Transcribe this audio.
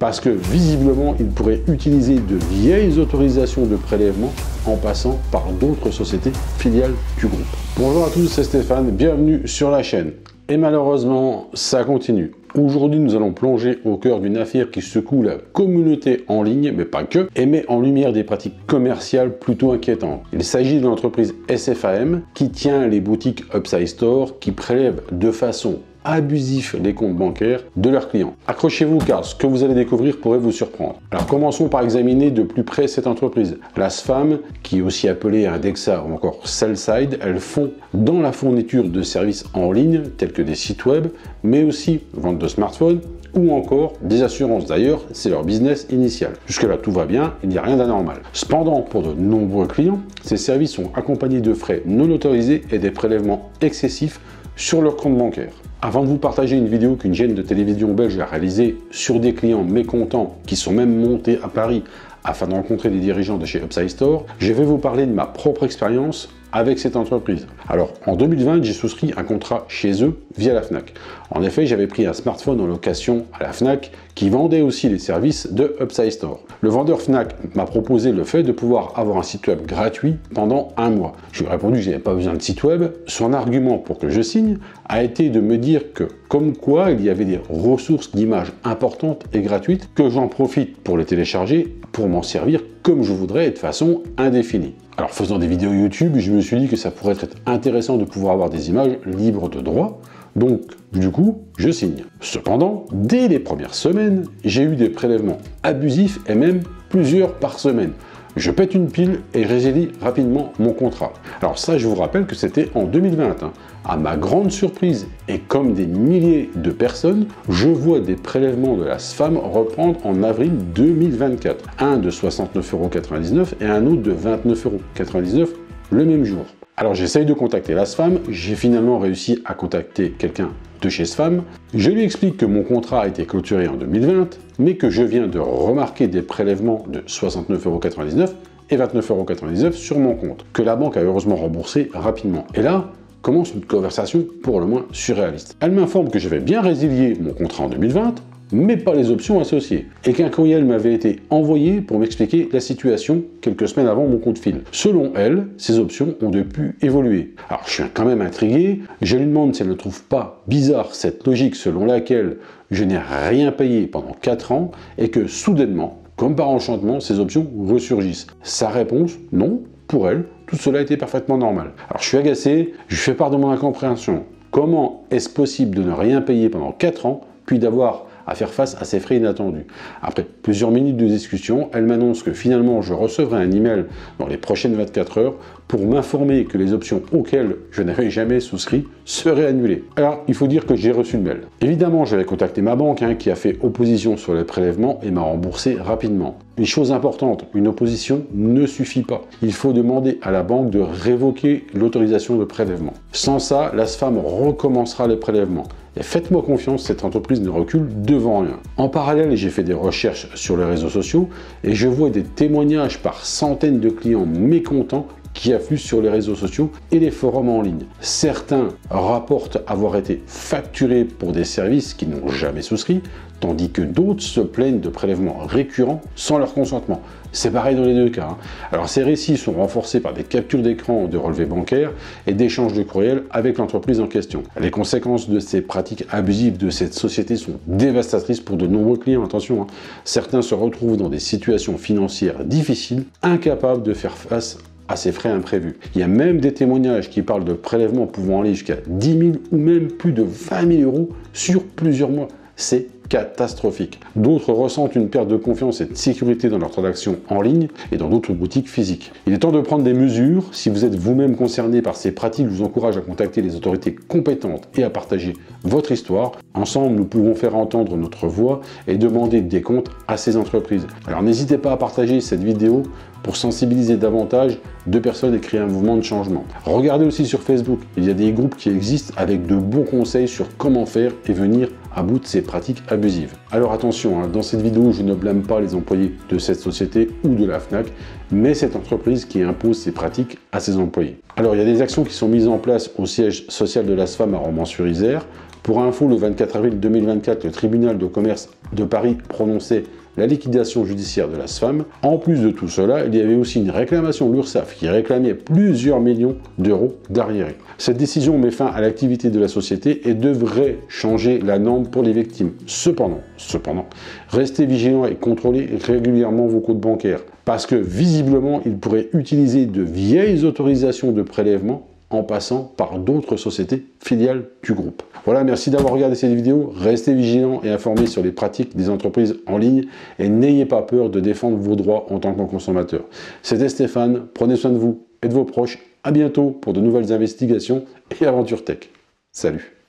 parce que visiblement, il pourrait utiliser de vieilles autorisations de prélèvement en passant par d'autres sociétés filiales du groupe. Bonjour à tous, c'est Stéphane, bienvenue sur la chaîne. Et malheureusement, ça continue. Aujourd'hui, nous allons plonger au cœur d'une affaire qui secoue la communauté en ligne, mais pas que, et met en lumière des pratiques commerciales plutôt inquiétantes. Il s'agit de l'entreprise SFAM qui tient les boutiques Upside Store qui prélèvent de façon abusive les comptes bancaires de leurs clients. Accrochez-vous car ce que vous allez découvrir pourrait vous surprendre. Alors commençons par examiner de plus près cette entreprise. La SFAM, qui est aussi appelée Indexa ou encore Sellside, elles font dans la fourniture de services en ligne tels que des sites web, mais aussi vente de smartphones ou encore des assurances. D'ailleurs, c'est leur business initial. Jusque-là, tout va bien, il n'y a rien d'anormal. Cependant, pour de nombreux clients, ces services sont accompagnés de frais non autorisés et des prélèvements excessifs sur leur compte bancaire. Avant de vous partager une vidéo qu'une chaîne de télévision belge a réalisée sur des clients mécontents qui sont même montés à Paris afin de rencontrer des dirigeants de chez Upside Store, je vais vous parler de ma propre expérience avec cette entreprise. Alors, en 2020, j'ai souscrit un contrat chez eux via la Fnac. En effet, j'avais pris un smartphone en location à la Fnac qui vendait aussi les services de Upside Store. Le vendeur Fnac m'a proposé le fait de pouvoir avoir un site web gratuit pendant un mois. Je lui ai répondu que je n'avais pas besoin de site web. Son argument pour que je signe a été de me dire que, comme quoi il y avait des ressources d'images importantes et gratuites, que j'en profite pour les télécharger, pour m'en servir comme je voudrais et de façon indéfinie. Alors, faisant des vidéos YouTube, je me suis dit que ça pourrait être intéressant de pouvoir avoir des images libres de droit. Donc, du coup, je signe. Cependant, dès les premières semaines, j'ai eu des prélèvements abusifs et même plusieurs par semaine. Je pète une pile et résílie rapidement mon contrat. Alors ça, je vous rappelle que c'était en 2020. À ma grande surprise, et comme des milliers de personnes, je vois des prélèvements de la SFAM reprendre en avril 2024. Un de 69,99 € et un autre de 29,99 € le même jour. Alors j'essaye de contacter la SFAM, j'ai finalement réussi à contacter quelqu'un de chez SFAM. Je lui explique que mon contrat a été clôturé en 2020, mais que je viens de remarquer des prélèvements de 69,99 € et 29,99 € sur mon compte, que la banque a heureusement remboursé rapidement. Et là, commence une conversation pour le moins surréaliste. Elle m'informe que j'avais bien résilié mon contrat en 2020, mais pas les options associées, et qu'un courriel m'avait été envoyé pour m'expliquer la situation quelques semaines avant mon coup de fil. Selon elle, ces options ont depuis évolué. Alors je suis quand même intrigué, je lui demande si elle ne trouve pas bizarre cette logique selon laquelle je n'ai rien payé pendant 4 ans et que soudainement, comme par enchantement, ces options ressurgissent. Sa réponse, non, pour elle, tout cela était parfaitement normal. Alors je suis agacé, je fais part de mon incompréhension. Comment est-ce possible de ne rien payer pendant 4 ans, puis d'avoir à faire face à ces frais inattendus? Après plusieurs minutes de discussion, elle m'annonce que finalement je recevrai un email dans les prochaines 24 heures pour m'informer que les options auxquelles je n'avais jamais souscrit seraient annulées. Alors, il faut dire que j'ai reçu le mail. Évidemment, j'avais contacté ma banque qui a fait opposition sur les prélèvements et m'a remboursé rapidement. Une chose importante, une opposition ne suffit pas. Il faut demander à la banque de révoquer l'autorisation de prélèvement. Sans ça, la SFAM recommencera les prélèvements. Et faites-moi confiance, cette entreprise ne recule devant rien. En parallèle, j'ai fait des recherches sur les réseaux sociaux et je vois des témoignages par centaines de clients mécontents qui affluent sur les réseaux sociaux et les forums en ligne. Certains rapportent avoir été facturés pour des services qu'ils n'ont jamais souscrits, tandis que d'autres se plaignent de prélèvements récurrents sans leur consentement. C'est pareil dans les deux cas. Alors ces récits sont renforcés par des captures d'écran de relevés bancaires et d'échanges de courriels avec l'entreprise en question. Les conséquences de ces pratiques abusives de cette société sont dévastatrices pour de nombreux clients. Attention, Certains se retrouvent dans des situations financières difficiles, incapables de faire face à ces frais imprévus. Il y a même des témoignages qui parlent de prélèvements pouvant aller jusqu'à 10 000 ou même plus de 20 000 € sur plusieurs mois. C'est catastrophique. D'autres ressentent une perte de confiance et de sécurité dans leurs transactions en ligne et dans d'autres boutiques physiques. Il est temps de prendre des mesures. Si vous êtes vous-même concerné par ces pratiques, je vous encourage à contacter les autorités compétentes et à partager votre histoire. Ensemble, nous pouvons faire entendre notre voix et demander des comptes à ces entreprises. Alors n'hésitez pas à partager cette vidéo pour sensibiliser davantage de personnes et créer un mouvement de changement. Regardez aussi sur Facebook, il y a des groupes qui existent avec de bons conseils sur comment faire et venir à bout de ces pratiques abusives. Alors attention, dans cette vidéo, je ne blâme pas les employés de cette société ou de la Fnac, mais cette entreprise qui impose ces pratiques à ses employés. Alors il y a des actions qui sont mises en place au siège social de la SFAM à Romans-sur-Isère. Pour info, le 24 avril 2024, le tribunal de commerce de Paris prononçait la liquidation judiciaire de la SFAM. En plus de tout cela, il y avait aussi une réclamation de l'URSSAF qui réclamait plusieurs millions d'euros d'arriérés. Cette décision met fin à l'activité de la société et devrait changer la norme pour les victimes. Cependant, restez vigilants et contrôlez régulièrement vos comptes bancaires parce que visiblement, ils pourraient utiliser de vieilles autorisations de prélèvement en passant par d'autres sociétés filiales du groupe. Voilà, merci d'avoir regardé cette vidéo. Restez vigilants et informés sur les pratiques des entreprises en ligne et n'ayez pas peur de défendre vos droits en tant que consommateur. C'était Stéphane, prenez soin de vous et de vos proches. À bientôt pour de nouvelles investigations et aventures tech. Salut!